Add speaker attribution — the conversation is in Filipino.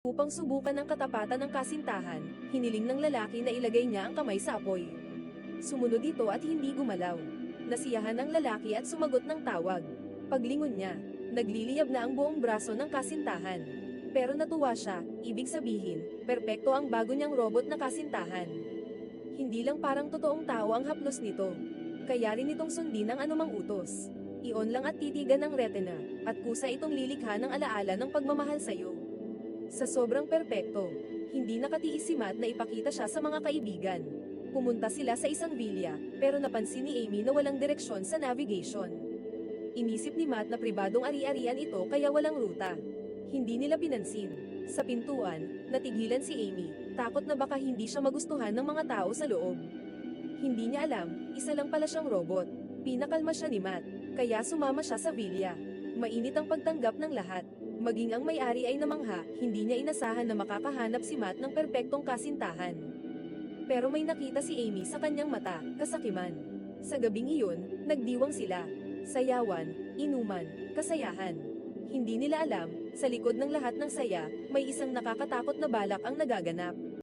Speaker 1: Upang subukan ang katapatan ng kasintahan, hiniling ng lalaki na ilagay niya ang kamay sa apoy. Sumunod ito at hindi gumalaw. Nasiyahan ang lalaki at sumagot ng tawag. Paglingon niya, nagliliyab na ang buong braso ng kasintahan. Pero natuwa siya, ibig sabihin, perpekto ang bago niyang robot na kasintahan. Hindi lang parang totoong tao ang haplos nito. Kaya rin itong sundin ang anumang utos. I-on lang at titigan ng retina, at kusa itong lilikha ng alaala ng pagmamahal sa'yo. Sa sobrang perpekto, hindi nakatiis si Matt na ipakita siya sa mga kaibigan. Pumunta sila sa isang villa, pero napansin ni Amy na walang direksyon sa navigation. Inisip ni Matt na pribadong ari-arian ito kaya walang ruta. Hindi nila pinansin. Sa pintuan, natigilan si Amy, takot na baka hindi siya magustuhan ng mga tao sa loob. Hindi niya alam, isa lang pala siyang robot. Pinakalma siya ni Matt, kaya sumama siya sa villa. Mainit ang pagtanggap ng lahat. Maging ang may-ari ay namangha, hindi niya inasahan na makakahanap si Matt ng perpektong kasintahan. Pero may nakita si Amy sa kanyang mata, kasakiman. Sa gabing iyon, nagdiwang sila. Sayawan, inuman, kasayahan. Hindi nila alam, sa likod ng lahat ng saya, may isang nakakatakot na balak ang nagaganap.